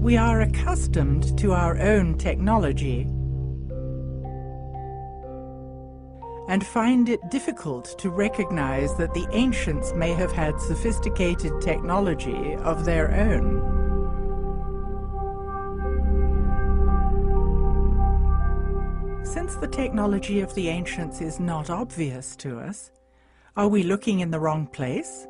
We are accustomed to our own technology and find it difficult to recognize that the ancients may have had sophisticated technology of their own. Since the technology of the ancients is not obvious to us, are we looking in the wrong place?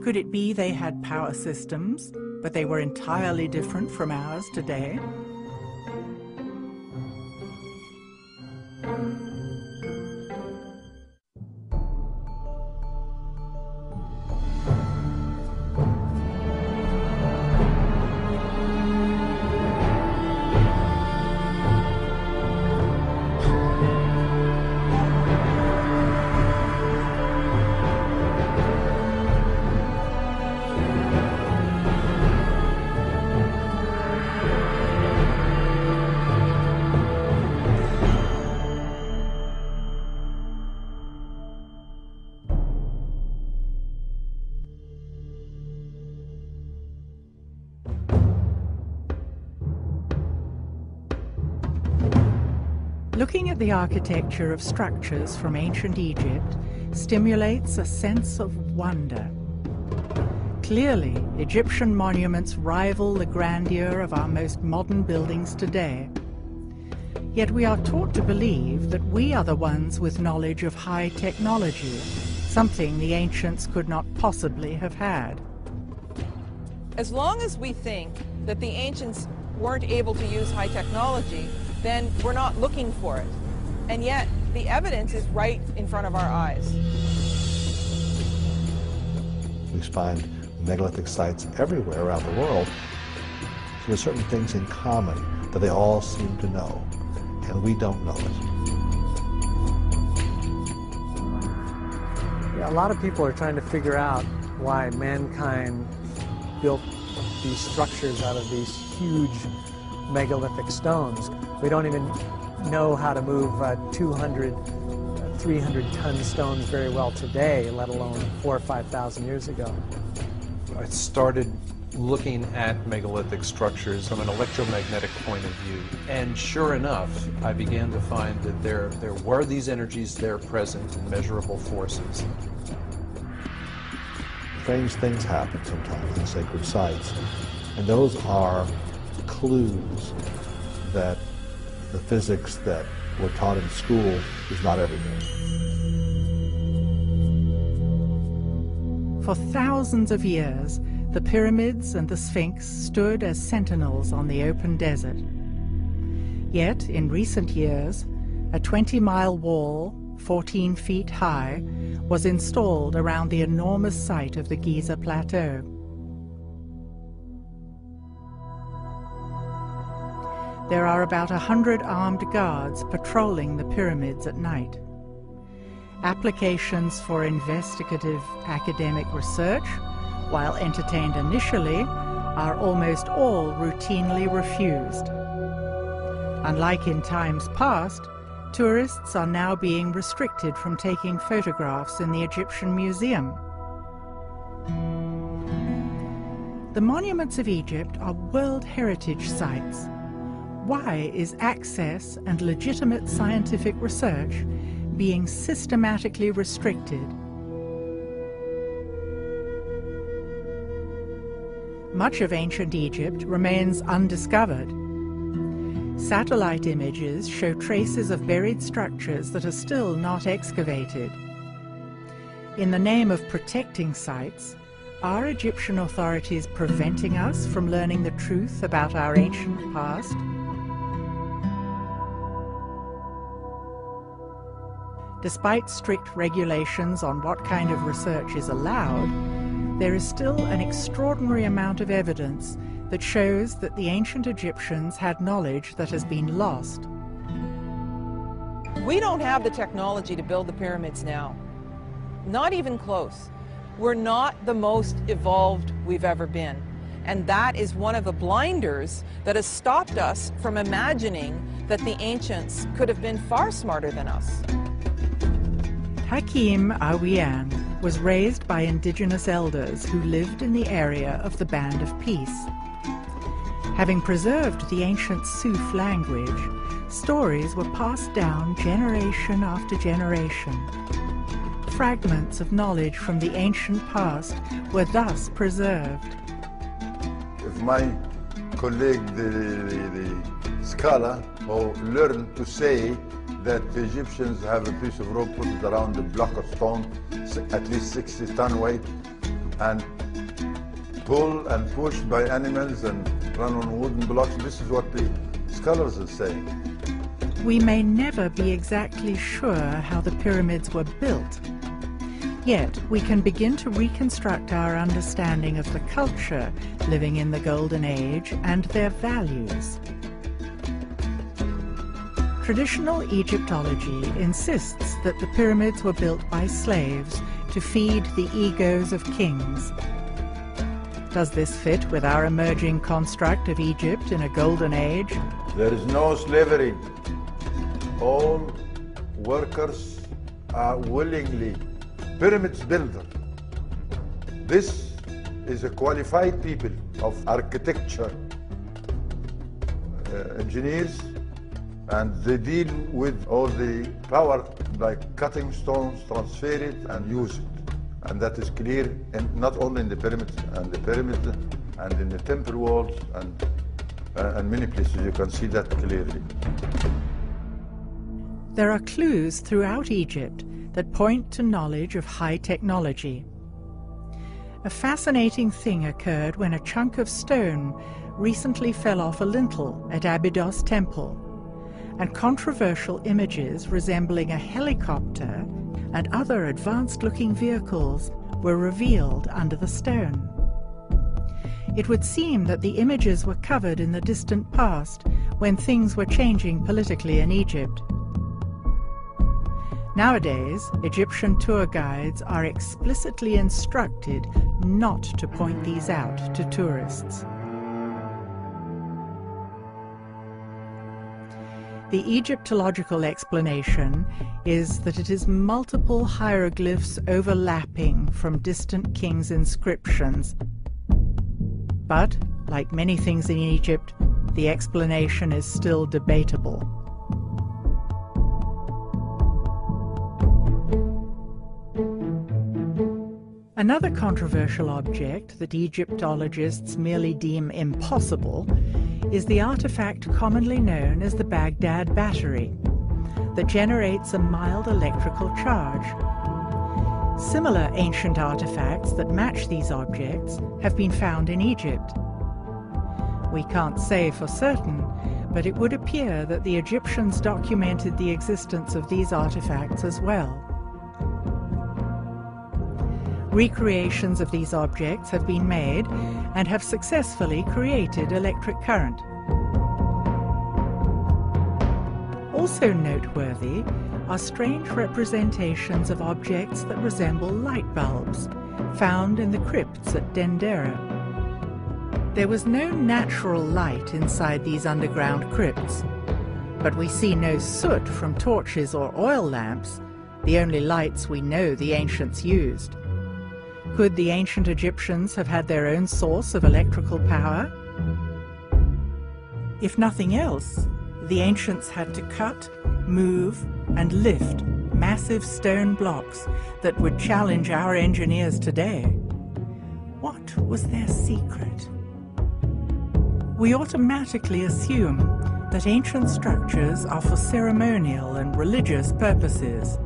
Could it be they had power systems, but they were entirely different from ours today? Looking at the architecture of structures from ancient Egypt stimulates a sense of wonder. Clearly, Egyptian monuments rival the grandeur of our most modern buildings today. Yet we are taught to believe that we are the ones with knowledge of high technology, something the ancients could not possibly have had. As long as we think that the ancients weren't able to use high technology, then we're not looking for it. And yet, the evidence is right in front of our eyes. We find megalithic sites everywhere around the world. So there's certain things in common that they all seem to know, and we don't know it. Yeah, a lot of people are trying to figure out why mankind built these structures out of these huge megalithic stones. We don't even know how to move 200, 300-ton stones very well today, let alone 4,000 or 5,000 years ago. I started looking at megalithic structures from an electromagnetic point of view, and sure enough, I began to find that there were these energies there present in measurable forces. Strange things happen sometimes in sacred sites, and those are clues that the physics that we're taught in school is not everything. For thousands of years, the pyramids and the Sphinx stood as sentinels on the open desert. Yet, in recent years, a 20-mile wall, 14 feet high, was installed around the enormous site of the Giza Plateau. There are about 100 armed guards patrolling the pyramids at night. Applications for investigative academic research, while entertained initially, are almost all routinely refused. Unlike in times past, tourists are now being restricted from taking photographs in the Egyptian Museum. The monuments of Egypt are World Heritage Sites. Why is access and legitimate scientific research being systematically restricted? Much of ancient Egypt remains undiscovered. Satellite images show traces of buried structures that are still not excavated. In the name of protecting sites, are Egyptian authorities preventing us from learning the truth about our ancient past? Despite strict regulations on what kind of research is allowed, there is still an extraordinary amount of evidence that shows that the ancient Egyptians had knowledge that has been lost. We don't have the technology to build the pyramids now. Not even close. We're not the most evolved we've ever been. And that is one of the blinders that has stopped us from imagining that the ancients could have been far smarter than us. Hakim Awian was raised by indigenous elders who lived in the area of the Band of Peace. Having preserved the ancient Suf language, stories were passed down generation after generation. Fragments of knowledge from the ancient past were thus preserved. If my colleague, the scholar, who learned to say that the Egyptians have a piece of rope, put it around a block of stone, at least 60-ton weight, and pull and push by animals and run on wooden blocks. This is what the scholars are saying. We may never be exactly sure how the pyramids were built. Yet we can begin to reconstruct our understanding of the culture living in the Golden Age and their values. Traditional Egyptology insists that the pyramids were built by slaves to feed the egos of kings. Does this fit with our emerging construct of Egypt in a golden age? There is no slavery. All workers are willingly pyramids builder. This is a qualified people of architecture, engineers, and they deal with all the power, like cutting stones, transfer it and use it. And that is clear, in, not only in the pyramids and in the temple walls and many places. You can see that clearly. There are clues throughout Egypt that point to knowledge of high technology. A fascinating thing occurred when a chunk of stone recently fell off a lintel at Abydos Temple, and controversial images resembling a helicopter and other advanced-looking vehicles were revealed under the stone. It would seem that the images were covered in the distant past when things were changing politically in Egypt. Nowadays, Egyptian tour guides are explicitly instructed not to point these out to tourists. The Egyptological explanation is that it is multiple hieroglyphs overlapping from distant kings' inscriptions. But, like many things in Egypt, the explanation is still debatable. Another controversial object that Egyptologists merely deem impossible is the artifact commonly known as the Baghdad Battery, that generates a mild electrical charge. Similar ancient artifacts that match these objects have been found in Egypt. We can't say for certain, but it would appear that the Egyptians documented the existence of these artifacts as well. Recreations of these objects have been made and have successfully created electric current. Also noteworthy are strange representations of objects that resemble light bulbs, found in the crypts at Dendera. There was no natural light inside these underground crypts, but we see no soot from torches or oil lamps, the only lights we know the ancients used. Could the ancient Egyptians have had their own source of electrical power? If nothing else, the ancients had to cut, move, and lift massive stone blocks that would challenge our engineers today. What was their secret? We automatically assume that ancient structures are for ceremonial and religious purposes.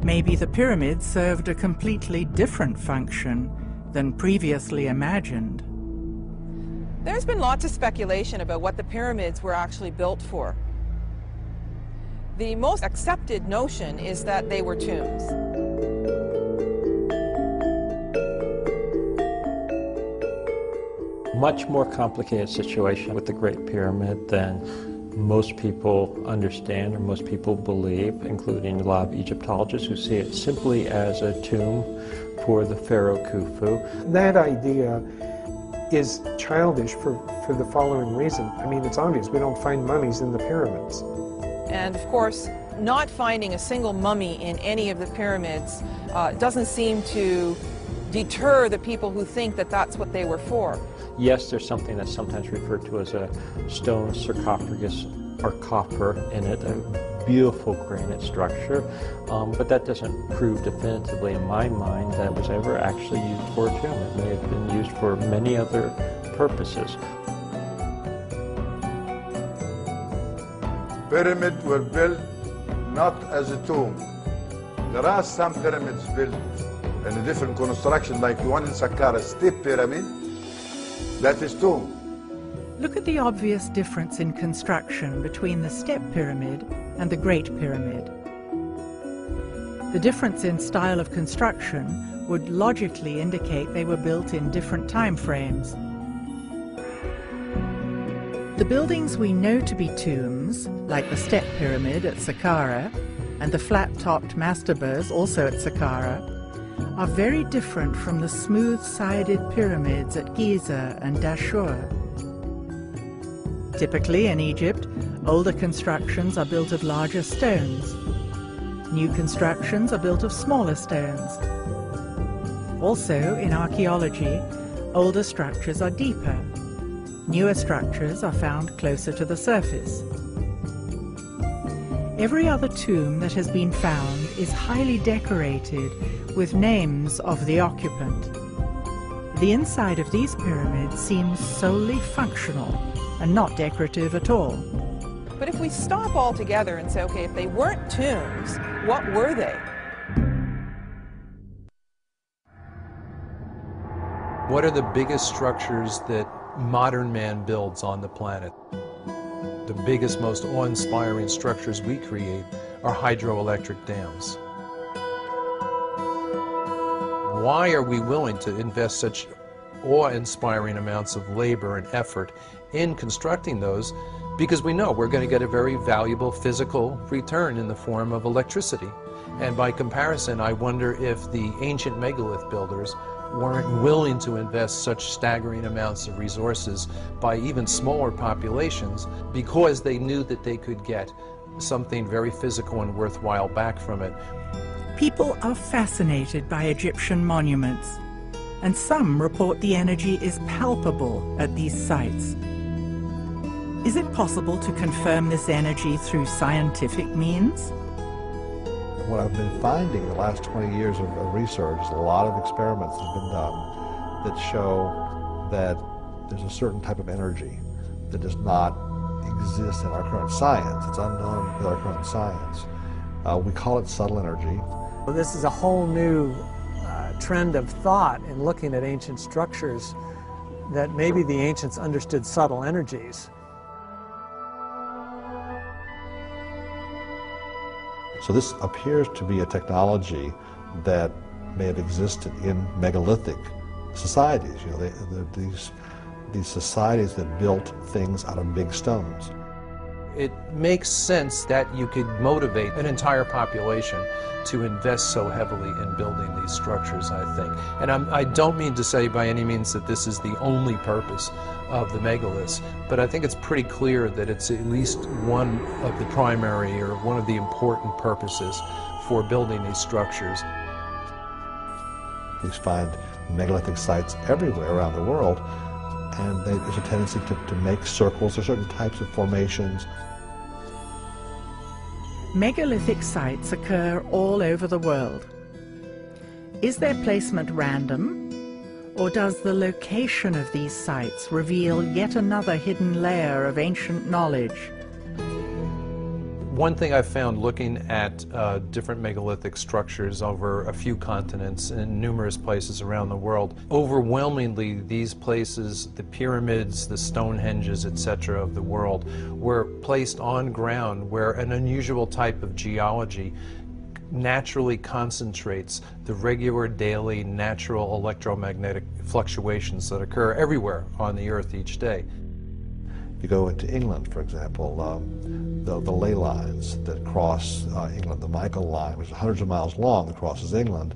Maybe the pyramids served a completely different function than previously imagined. There's been lots of speculation about what the pyramids were actually built for. The most accepted notion is that they were tombs. Much more complicated situation with the Great Pyramid than most people understand or most people believe, including a lot of Egyptologists who see it simply as a tomb for the pharaoh Khufu. That idea is childish for the following reason. I mean, it's obvious, we don't find mummies in the pyramids. And of course, not finding a single mummy in any of the pyramids doesn't seem to deter the people who think that that's what they were for. Yes, there's something that's sometimes referred to as a stone sarcophagus or copper in it, a beautiful granite structure, but that doesn't prove definitively in my mind that it was ever actually used for a tomb. It may have been used for many other purposes. Pyramids were built not as a tomb. There are some pyramids built in a different construction, like the one in Saqqara, Step Pyramid, that is tomb. Look at the obvious difference in construction between the Step Pyramid and the Great Pyramid. The difference in style of construction would logically indicate they were built in different time frames. The buildings we know to be tombs, like the Step Pyramid at Saqqara and the flat-topped mastabas, also at Saqqara, are very different from the smooth-sided pyramids at Giza and Dashur. Typically in Egypt, older constructions are built of larger stones. New constructions are built of smaller stones. Also, in archaeology, older structures are deeper. Newer structures are found closer to the surface. Every other tomb that has been found is highly decorated with names of the occupant. The inside of these pyramids seems solely functional and not decorative at all. But if we stop altogether and say, okay, if they weren't tombs, what were they? What are the biggest structures that modern man builds on the planet? The biggest, most awe-inspiring structures we create are hydroelectric dams. Why are we willing to invest such awe-inspiring amounts of labor and effort in constructing those? Because we know we're going to get a very valuable physical return in the form of electricity. And by comparison, I wonder if the ancient megalith builders weren't willing to invest such staggering amounts of resources by even smaller populations because they knew that they could get something very physical and worthwhile back from it. People are fascinated by Egyptian monuments, and some report the energy is palpable at these sites. Is it possible to confirm this energy through scientific means? What I've been finding the last 20 years of research, a lot of experiments have been done that show that there's a certain type of energy that does not exist in our current science. It's unknown with our current science. We call it subtle energy. Well, this is a whole new trend of thought in looking at ancient structures, that maybe the ancients understood subtle energies. So this appears to be a technology that may have existed in megalithic societies. You know, these societies that built things out of big stones. It makes sense that you could motivate an entire population to invest so heavily in building these structures, I think. And I don't mean to say by any means that this is the only purpose of the megaliths, but I think it's pretty clear that it's at least one of the primary or one of the important purposes for building these structures. We find megalithic sites everywhere around the world, and there's a tendency to make circles or certain types of formations. Megalithic sites occur all over the world. Is their placement random, or does the location of these sites reveal yet another hidden layer of ancient knowledge? One thing I've found looking at different megalithic structures over a few continents and numerous places around the world, overwhelmingly these places, the pyramids, the Stonehenges, etc. of the world, were placed on ground where an unusual type of geology naturally concentrates the regular daily natural electromagnetic fluctuations that occur everywhere on the Earth each day. You go into England, for example, the ley lines that cross England, the Michael Line, which is hundreds of miles long, that crosses England,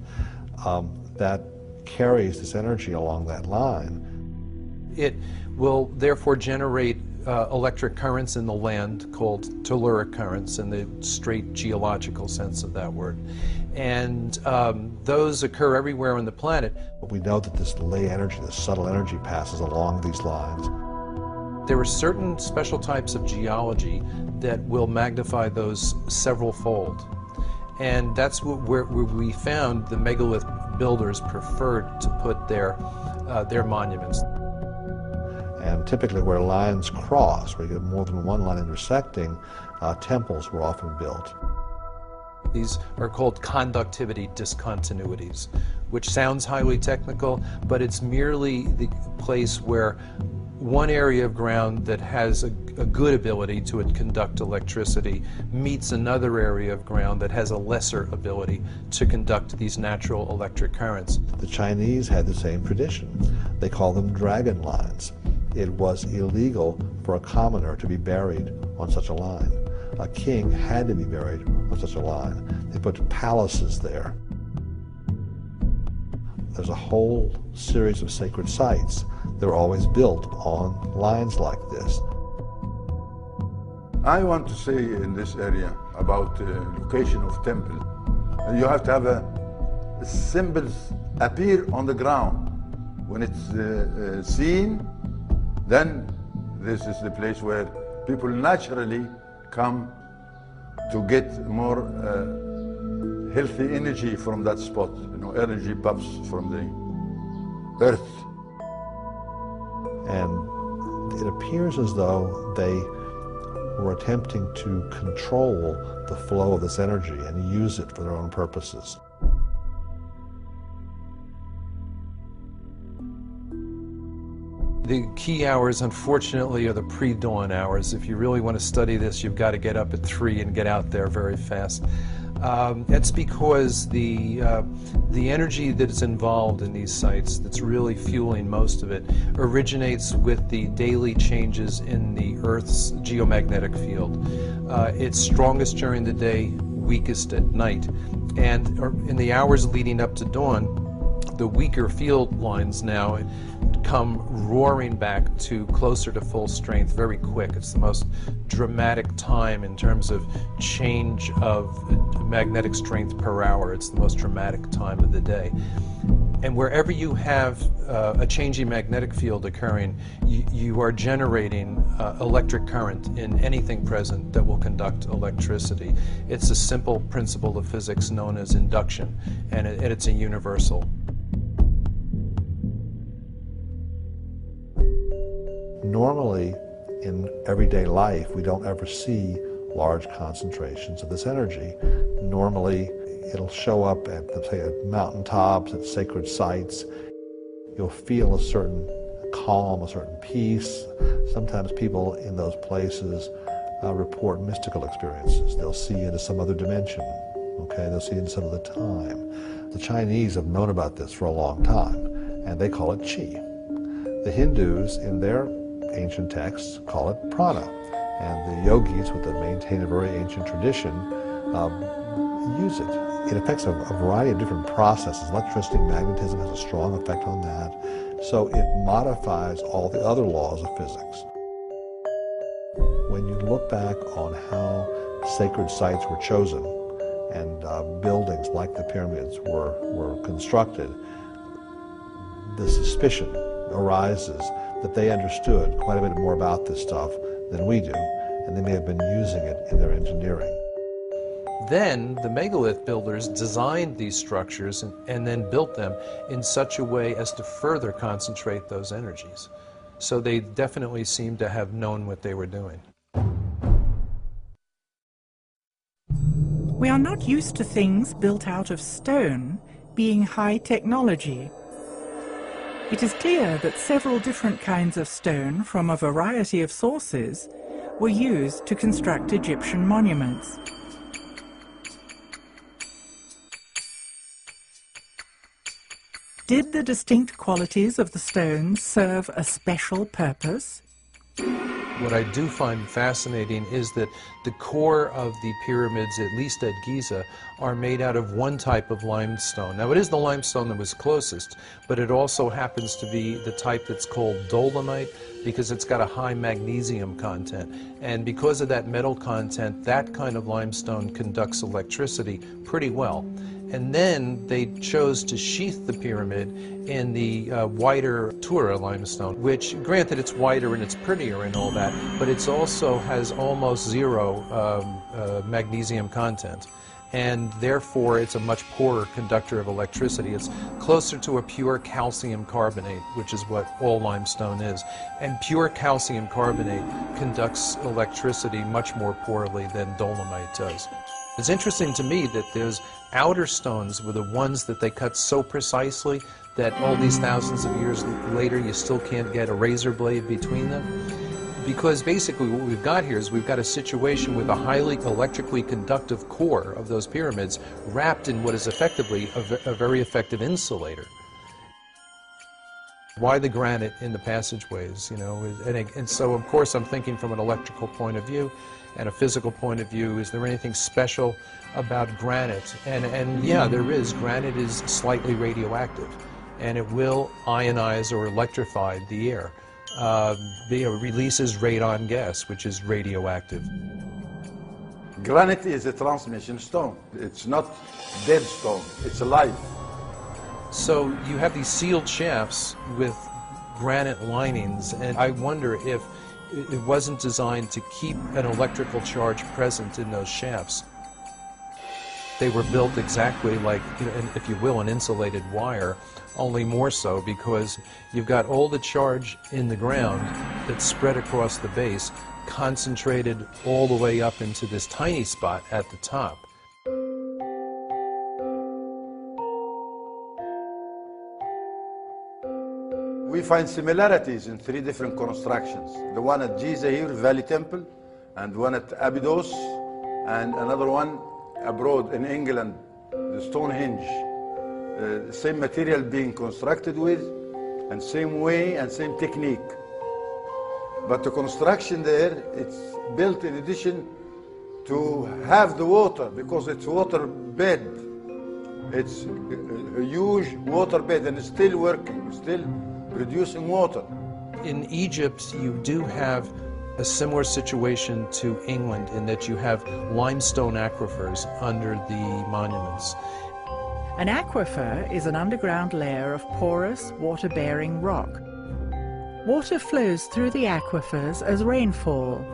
that carries this energy along that line. It will therefore generate electric currents in the land called telluric currents in the straight geological sense of that word. And those occur everywhere on the planet. But we know that this ley energy, this subtle energy, passes along these lines. There are certain special types of geology that will magnify those several-fold. And that's where we found the megalith builders preferred to put their monuments. And typically where lines cross, where you get more than one line intersecting, temples were often built. These are called conductivity discontinuities, which sounds highly technical, but it's merely the place where one area of ground that has a good ability to conduct electricity meets another area of ground that has a lesser ability to conduct these natural electric currents. The Chinese had the same tradition. They call them dragon lines. It was illegal for a commoner to be buried on such a line. A king had to be buried on such a line. They put palaces there. There's a whole series of sacred sites that were always built on lines like this. I want to say in this area about the location of temple. You have to have symbols appear on the ground. When it's seen, then this is the place where people naturally come to get more healthy energy from that spot. You know, energy pops from the earth. And it appears as though they were attempting to control the flow of this energy and use it for their own purposes. The key hours, unfortunately, are the pre-dawn hours. If you really want to study this, you've got to get up at 3 and get out there very fast. It's because the energy that's involved in these sites, that's really fueling most of it, originates with the daily changes in the Earth's geomagnetic field. It's strongest during the day, weakest at night. And in the hours leading up to dawn, the weaker field lines now come roaring back to closer to full strength very quick. It's the most dramatic time in terms of change of magnetic strength per hour. It's the most dramatic time of the day. And wherever you have a changing magnetic field occurring, you are generating electric current in anything present that will conduct electricity. It's a simple principle of physics known as induction, and it's a universal. Normally, in everyday life, we don't ever see large concentrations of this energy. Normally, it'll show up at, say, at mountaintops, at sacred sites. You'll feel a certain calm, a certain peace. Sometimes people in those places report mystical experiences. They'll see into some other dimension. Okay, they'll see into some other time. The Chinese have known about this for a long time, and they call it qi. The Hindus, in their ancient texts, call it prana, and the yogis, with that maintain a very ancient tradition, use it. It affects a variety of different processes. Electricity, magnetism has a strong effect on that, so it modifies all the other laws of physics. When you look back on how sacred sites were chosen and buildings like the pyramids were constructed, the suspicion arises that they understood quite a bit more about this stuff than we do, and they may have been using it in their engineering. Then the megalith builders designed these structures and then built them in such a way as to further concentrate those energies. So they definitely seem to have known what they were doing. We are not used to things built out of stone being high technology. It is clear that several different kinds of stone from a variety of sources were used to construct Egyptian monuments. Did the distinct qualities of the stones serve a special purpose? What I do find fascinating is that the core of the pyramids, at least at Giza, are made out of one type of limestone. Now, it is the limestone that was closest, but it also happens to be the type that's called dolomite because it's got a high magnesium content. And because of that metal content, that kind of limestone conducts electricity pretty well. And then they chose to sheath the pyramid in the whiter Tura limestone, which, granted, it's whiter and it's prettier and all that, but it also has almost zero magnesium content. And therefore, it's a much poorer conductor of electricity. It's closer to a pure calcium carbonate, which is what all limestone is. And pure calcium carbonate conducts electricity much more poorly than dolomite does. It's interesting to me that those outer stones were the ones that they cut so precisely that all these thousands of years later you still can't get a razor blade between them. Because basically what we've got here is we've got a situation with a highly electrically conductive core of those pyramids wrapped in what is effectively a very effective insulator. Why the granite in the passageways, you know? And so, of course, I'm thinking from an electrical point of view and a physical point of view. Is there anything special about granite? And yeah, there is. Granite is slightly radioactive, and it will ionize or electrify the air. It releases radon gas, which is radioactive. Granite is a transmission stone. It's not dead stone, it's alive. So you have these sealed shafts with granite linings, and I wonder if it wasn't designed to keep an electrical charge present in those shafts. They were built exactly like, if you will, an insulated wire, only more so because you've got all the charge in the ground that's spread across the base, concentrated all the way up into this tiny spot at the top. We find similarities in 3 different constructions. The one at Giza here, Valley Temple, and one at Abydos, and another one abroad in England, the Stonehenge. Same material being constructed with, and same way and same technique. But the construction there, it's built in addition to have the water, because it's water bed. It's a huge water bed, and it's still working, still producing water. In Egypt, you do have a similar situation to England in that you have limestone aquifers under the monuments. An aquifer is an underground layer of porous, water-bearing rock. Water flows through the aquifers as rainfall,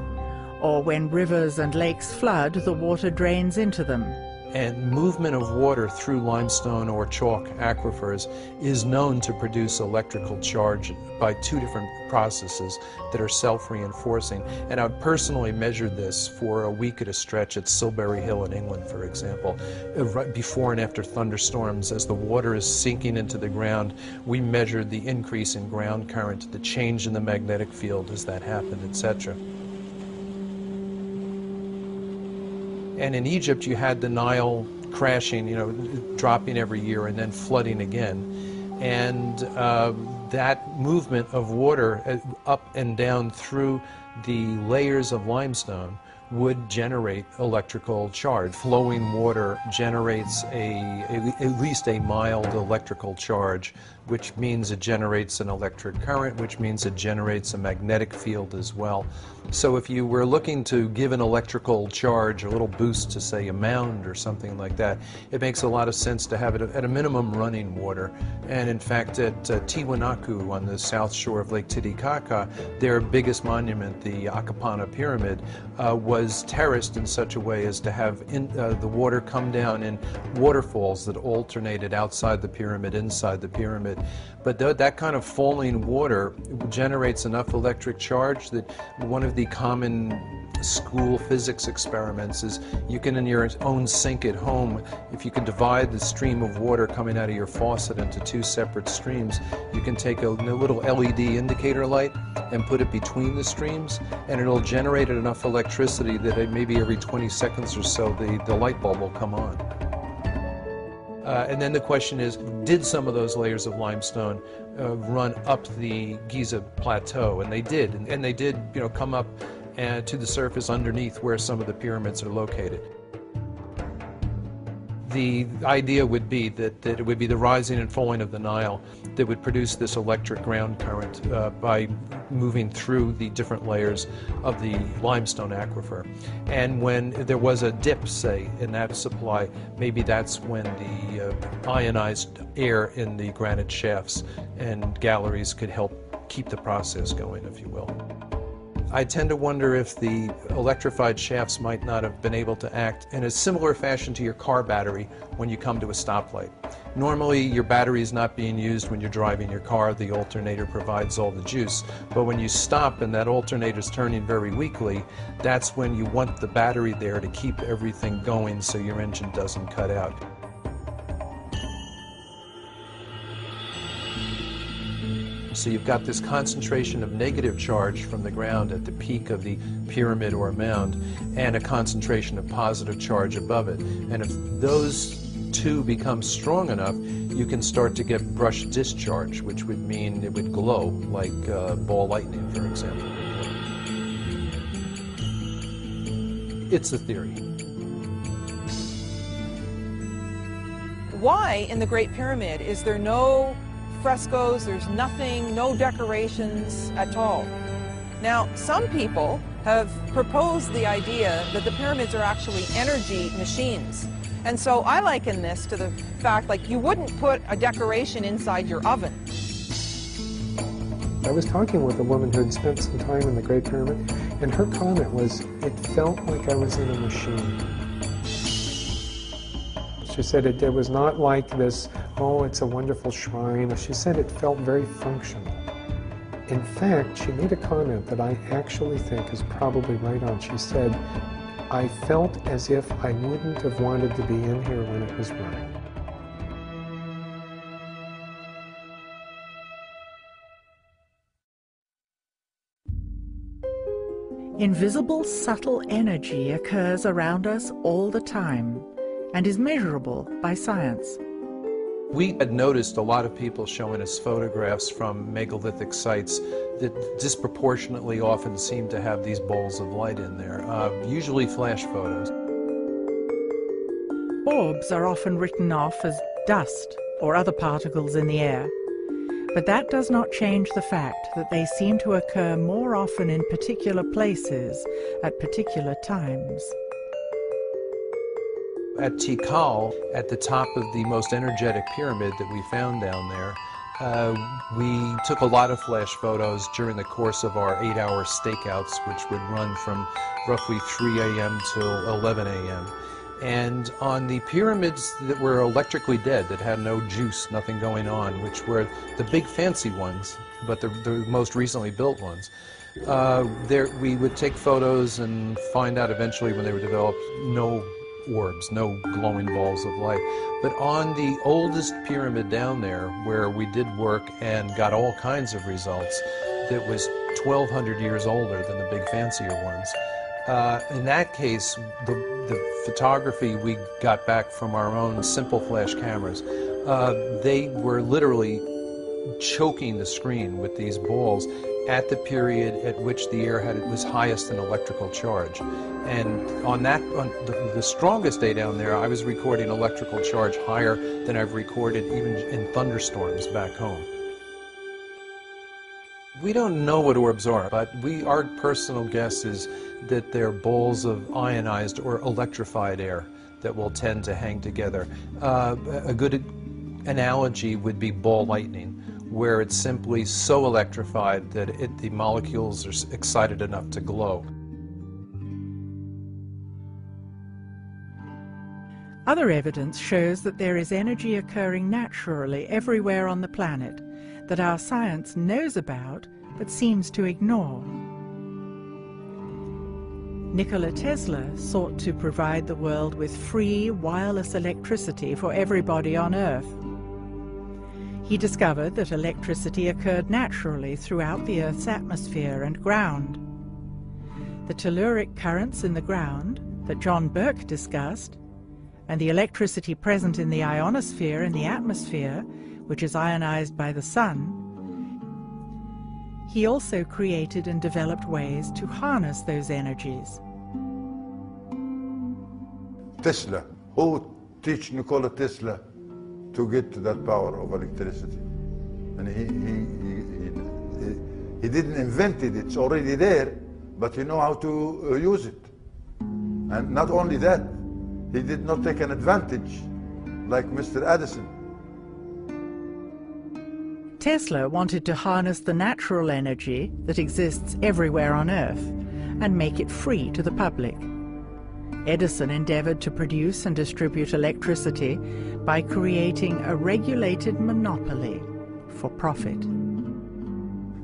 or when rivers and lakes flood, the water drains into them. And movement of water through limestone or chalk aquifers is known to produce electrical charge by 2 different processes that are self-reinforcing. And I've personally measured this for a week at a stretch at Silbury Hill in England, for example. Right before and after thunderstorms, as the water is sinking into the ground, we measured the increase in ground current, the change in the magnetic field as that happened, etc. And in Egypt, you had the Nile crashing, dropping every year and then flooding again. And that movement of water up and down through the layers of limestone would generate electrical charge. Flowing water generates at least a mild electrical charge, which means it generates an electric current, which means it generates a magnetic field as well. So if you were looking to give an electrical charge, a little boost to, say, a mound or something like that, it makes a lot of sense to have it at a minimum running water. And in fact, at Tiwanaku on the south shore of Lake Titicaca, their biggest monument, the Akapana Pyramid, was terraced in such a way as to have the water come down in waterfalls that alternated outside the pyramid, inside the pyramid. But that kind of falling water generates enough electric charge that one of the common school physics experiments is you can, in your own sink at home, if you can divide the stream of water coming out of your faucet into 2 separate streams, you can take a little LED indicator light and put it between the streams, and it'll generate enough electricity that maybe every 20 seconds or so the light bulb will come on. And then the question is, did some of those layers of limestone run up the Giza plateau? And they did. And they did, come up to the surface underneath where some of the pyramids are located. The idea would be that it would be the rising and falling of the Nile that would produce this electric ground current by moving through the different layers of the limestone aquifer. And when there was a dip, say, in that supply, maybe that's when the ionized air in the granite shafts and galleries could help keep the process going, if you will. I tend to wonder if the electrified shafts might not have been able to act in a similar fashion to your car battery when you come to a stoplight. Normally, your battery is not being used when you're driving your car. The alternator provides all the juice. But when you stop and that alternator is turning very weakly, that's when you want the battery there to keep everything going so your engine doesn't cut out. So you've got this concentration of negative charge from the ground at the peak of the pyramid or mound, and a concentration of positive charge above it. And if those two become strong enough, you can start to get brush discharge, which would mean it would glow, like ball lightning, for example. It's a theory. Why in the Great Pyramid is there no frescoes, there's nothing, no decorations at all? Now, some people have proposed the idea that the pyramids are actually energy machines. And so I liken this to the fact, like, you wouldn't put a decoration inside your oven. I was talking with a woman who had spent some time in the Great Pyramid, and her comment was, it felt like I was in a machine. She said it was not like this, oh, it's a wonderful shrine. She said it felt very functional. In fact, she made a comment that I actually think is probably right on. She said, I felt as if I wouldn't have wanted to be in here when it was running. Invisible, subtle energy occurs around us all the time and is measurable by science. We had noticed a lot of people showing us photographs from megalithic sites that disproportionately often seem to have these balls of light in there, usually flash photos. Orbs are often written off as dust or other particles in the air, but that does not change the fact that they seem to occur more often in particular places at particular times. At Tikal, at the top of the most energetic pyramid that we found down there, we took a lot of flash photos during the course of our 8-hour stakeouts, which would run from roughly 3 a.m. till 11 a.m. And on the pyramids that were electrically dead, that had no juice, nothing going on, which were the big fancy ones, but the most recently built ones, we would take photos and find out eventually when they were developed, no orbs, no glowing balls of light. But on the oldest pyramid down there, where we did work and got all kinds of results, that was 1,200 years older than the big fancier ones. In that case, the photography we got back from our own simple flash cameras, they were literally choking the screen with these balls at the period at which the air was highest in electrical charge. And on the strongest day down there, I was recording electrical charge higher than I've recorded even in thunderstorms back home. We don't know what orbs are, but our personal guess is that they're balls of ionized or electrified air that will tend to hang together. A good analogy would be ball lightning, where it's simply so electrified that the molecules are excited enough to glow. Other evidence shows that there is energy occurring naturally everywhere on the planet that our science knows about but seems to ignore. Nikola Tesla sought to provide the world with free wireless electricity for everybody on Earth. He discovered that electricity occurred naturally throughout the Earth's atmosphere and ground. The telluric currents in the ground that John Burke discussed and the electricity present in the ionosphere in the atmosphere, which is ionized by the sun, he also created and developed ways to harness those energies. Tesla, who teach Nikola Tesla to get to that power of electricity? And he didn't invent it, it's already there, but he know how to use it. And not only that, he did not take an advantage like Mr. Edison. Tesla wanted to harness the natural energy that exists everywhere on Earth and make it free to the public. Edison endeavored to produce and distribute electricity by creating a regulated monopoly for profit.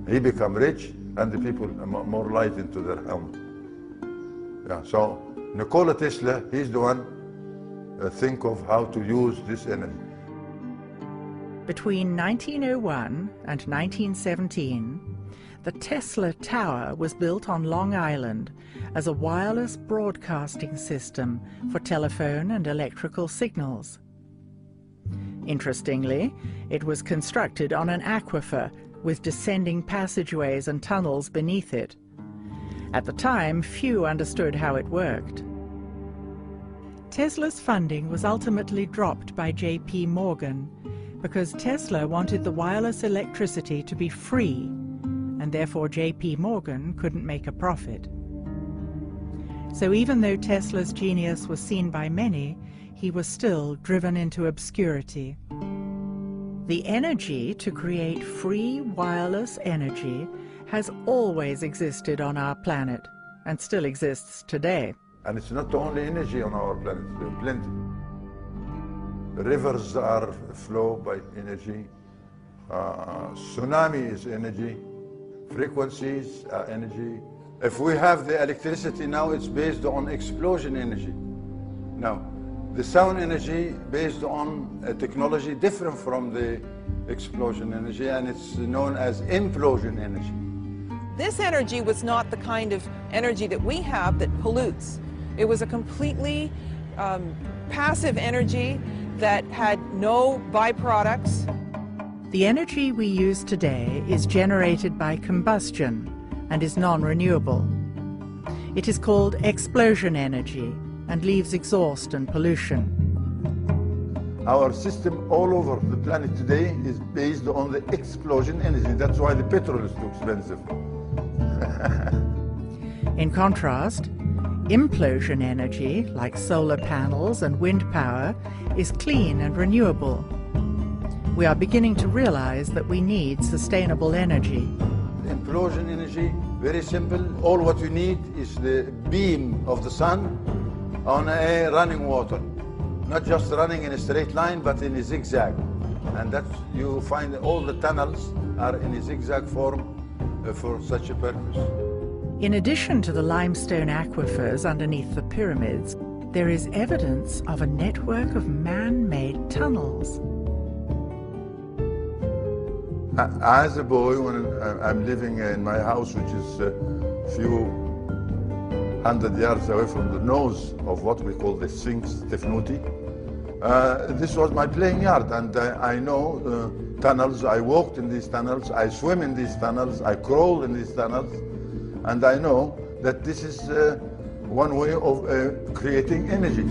He became rich and the people more light into their home. Yeah, so Nikola Tesla, he's the one think of how to use this energy. Between 1901 and 1917, the Tesla Tower was built on Long Island as a wireless broadcasting system for telephone and electrical signals. Interestingly, it was constructed on an aquifer with descending passageways and tunnels beneath it. At the time, few understood how it worked. Tesla's funding was ultimately dropped by J.P. Morgan because Tesla wanted the wireless electricity to be free, and therefore J.P. Morgan couldn't make a profit. So even though Tesla's genius was seen by many, he was still driven into obscurity. The energy to create free wireless energy has always existed on our planet, and still exists today. And it's not only energy on our planet, there are plenty. Rivers are flow by energy. Tsunami is energy. Frequencies are energy. If we have the electricity now, it's based on explosion energy. Now, the sound energy based on a technology different from the explosion energy, and it's known as implosion energy. This energy was not the kind of energy that we have that pollutes. It was a completely passive energy that had no byproducts. The energy we use today is generated by combustion and is non-renewable. It is called explosion energy and leaves exhaust and pollution. Our system all over the planet today is based on the explosion energy. That's why the petrol is too expensive. In contrast, implosion energy, like solar panels and wind power, is clean and renewable. We are beginning to realize that we need sustainable energy. Implosion energy, very simple. All what you need is the beam of the sun on a running water. Not just running in a straight line, but in a zigzag. And that's, you find all the tunnels are in a zigzag form for such a purpose. In addition to the limestone aquifers underneath the pyramids, there is evidence of a network of man-made tunnels. As a boy, when I'm living in my house, which is a few 100 yards away from the nose of what we call the Sphinx Tefnuti, this was my playing yard, and I know tunnels. I walked in these tunnels, I swim in these tunnels, I crawl in these tunnels, and I know that this is one way of creating energy.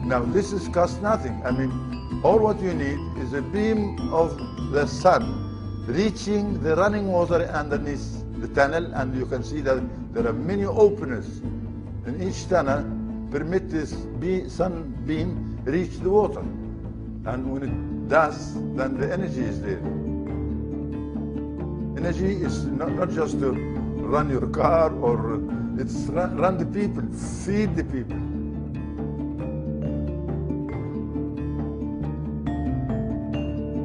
Now this is cost nothing. I mean, all what you need is a beam of the sun reaching the running water underneath the tunnel, and you can see that there are many openings in each tunnel permit this sun beam reach the water. And when it does, then the energy is there. Energy is not just to run your car, or it's run the people, feed the people.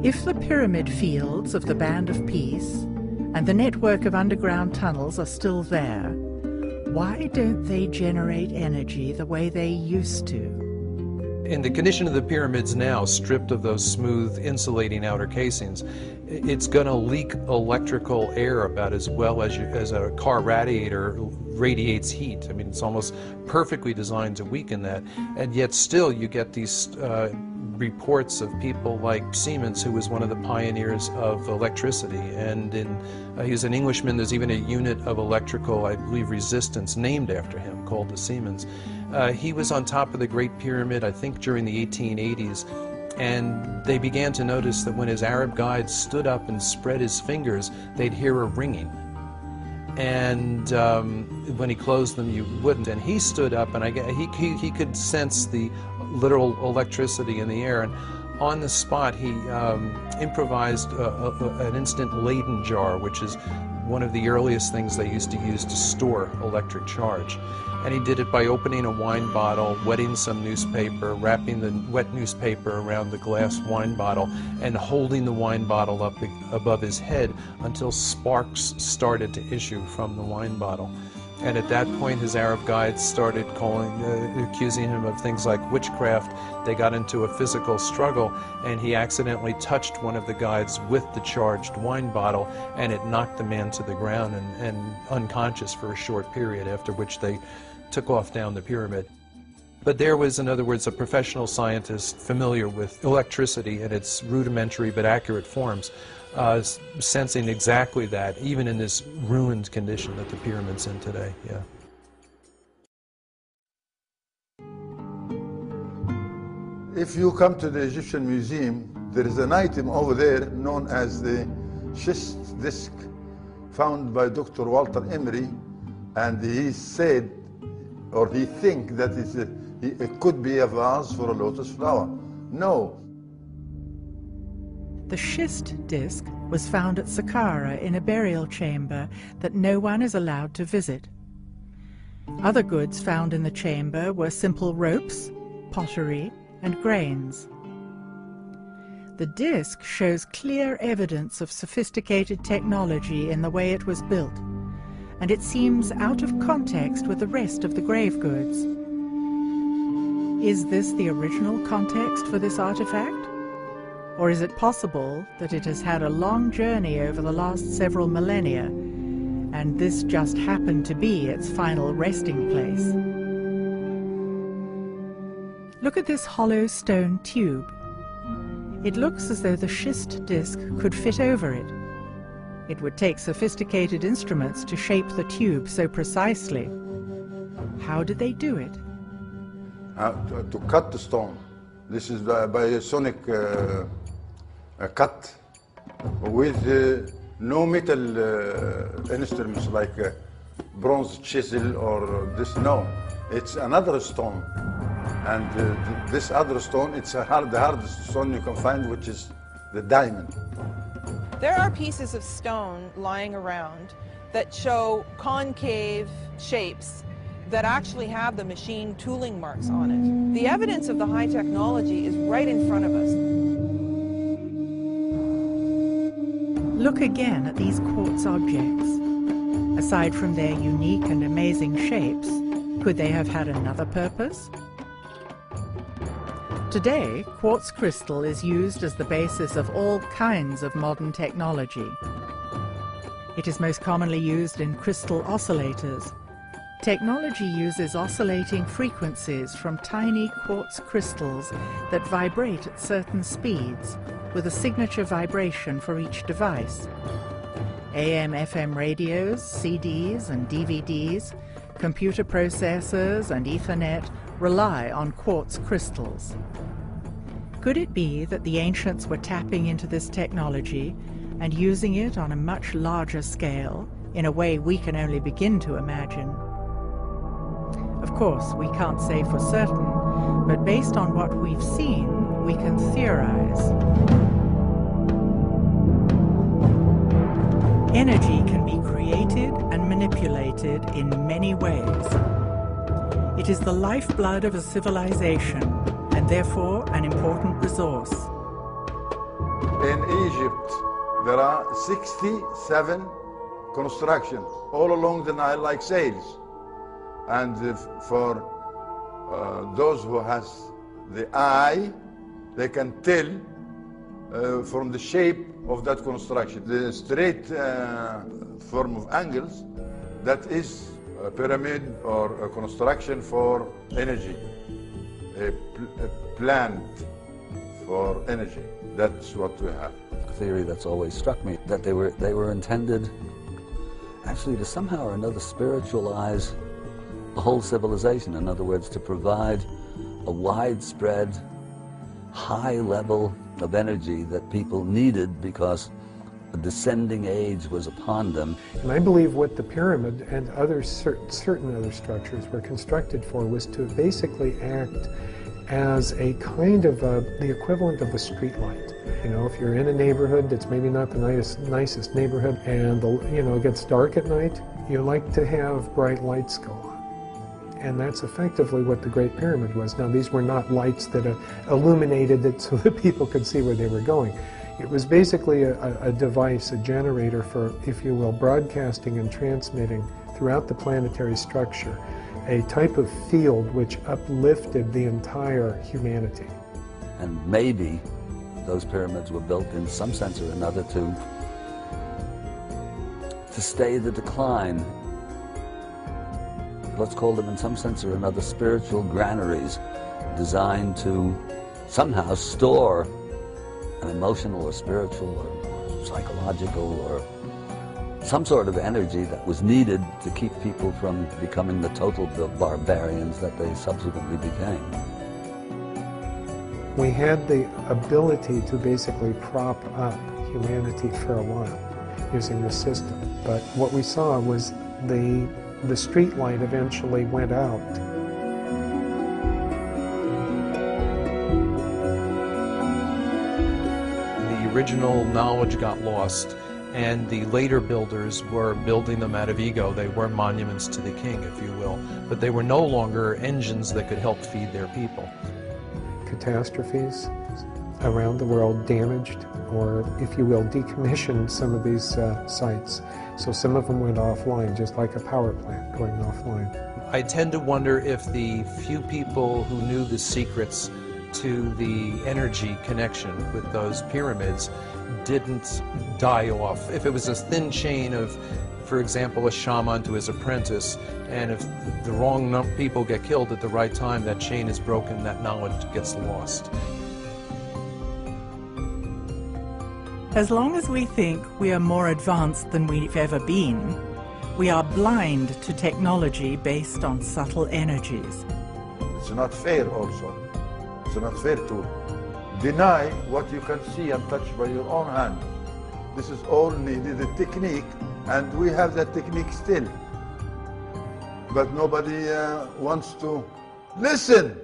If the pyramid fields of the Band of Peace and the network of underground tunnels are still there, why don't they generate energy the way they used to? In the condition of the pyramids now, stripped of those smooth insulating outer casings, it's going to leak electrical air about as well as a car radiator radiates heat. I mean, it's almost perfectly designed to weaken that, and yet still you get these reports of people like Siemens, who was one of the pioneers of electricity, and he was an Englishman. There's even a unit of electrical, I believe, resistance named after him called the Siemens. He was on top of the Great Pyramid, I think, during the 1880s, and they began to notice that when his Arab guides stood up and spread his fingers, they'd hear a ringing. And when he closed them, you wouldn't. And he stood up, and he could sense the literal electricity in the air. And on the spot, he improvised an instant Leyden jar, which is one of the earliest things they used to use to store electric charge. And he did it by opening a wine bottle, wetting some newspaper, wrapping the wet newspaper around the glass wine bottle, and holding the wine bottle up above his head until sparks started to issue from the wine bottle. And at that point, his Arab guides started accusing him of things like witchcraft. They got into a physical struggle, and he accidentally touched one of the guides with the charged wine bottle, and it knocked the man to the ground and unconscious for a short period, after which they took off down the pyramid. But there was, in other words, a professional scientist familiar with electricity in its rudimentary but accurate forms, sensing exactly that, even in this ruined condition that the pyramid's in today. Yeah. If you come to the Egyptian Museum, there is an item over there known as the schist disc, found by Dr. Walter Emery, and he said, or he thinks that it could be a vase for a lotus flower. No. The schist disc was found at Saqqara in a burial chamber that no one is allowed to visit. Other goods found in the chamber were simple ropes, pottery, and grains. The disc shows clear evidence of sophisticated technology in the way it was built, and it seems out of context with the rest of the grave goods. Is this the original context for this artifact? Or is it possible that it has had a long journey over the last several millennia, and this just happened to be its final resting place? Look at this hollow stone tube. It looks as though the schist disc could fit over it. It would take sophisticated instruments to shape the tube so precisely. How did they do it? To cut the stone. This is by a sonic cut with no metal instruments like bronze chisel or this. No, it's another stone. And this other stone, it's the hardest stone you can find, which is the diamond. There are pieces of stone lying around that show concave shapes that actually have the machine tooling marks on it. The evidence of the high technology is right in front of us. Look again at these quartz objects. Aside from their unique and amazing shapes, could they have had another purpose? Today, quartz crystal is used as the basis of all kinds of modern technology. It is most commonly used in crystal oscillators. Technology uses oscillating frequencies from tiny quartz crystals that vibrate at certain speeds, with a signature vibration for each device. AM/FM radios, CDs and DVDs, computer processors and Ethernet rely on quartz crystals. Could it be that the ancients were tapping into this technology and using it on a much larger scale, in a way we can only begin to imagine? Of course, we can't say for certain, but based on what we've seen, we can theorize. Energy can be created and manipulated in many ways. It is the lifeblood of a civilization, and therefore an important resource. In Egypt, there are 67 constructions all along the Nile like sails. And for those who has the eye, they can tell from the shape of that construction. The straight form of angles, that is a pyramid or a construction for energy, a plant for energy. That's what we have. A theory that's always struck me, that they were intended actually to somehow or another spiritualize the whole civilization. In other words, to provide a widespread, high level of energy that people needed because a descending age was upon them. And I believe what the pyramid and other certain other structures were constructed for was to basically act as a kind of the equivalent of a street light. You know, if you're in a neighborhood that's maybe not the nicest neighborhood and it gets dark at night, you like to have bright lights go on. And that's effectively what the Great Pyramid was. Now, these were not lights that illuminated it so that people could see where they were going. It was basically a device, a generator for, if you will, broadcasting and transmitting throughout the planetary structure a type of field which uplifted the entire humanity. And maybe those pyramids were built in some sense or another to stay the decline. Let's call them in some sense or another spiritual granaries designed to somehow store an emotional or spiritual or psychological or some sort of energy that was needed to keep people from becoming the total barbarians that they subsequently became. We had the ability to basically prop up humanity for a while using the system, but what we saw was the street light eventually went out. The original knowledge got lost, and the later builders were building them out of ego. They were monuments to the king, if you will, but they were no longer engines that could help feed their people. Catastrophes around the world damaged, or if you will, decommissioned some of these sites. So some of them went offline, just like a power plant going offline. I tend to wonder if the few people who knew the secrets to the energy connection with those pyramids didn't die off. If it was a thin chain of, for example, a shaman to his apprentice, and if the wrong people get killed at the right time, that chain is broken, that knowledge gets lost. As long as we think we are more advanced than we've ever been, we are blind to technology based on subtle energies. It's not fair also. It's not fair to deny what you can see and touch by your own hand. This is all needed, a technique, and we have that technique still. But nobody wants to listen.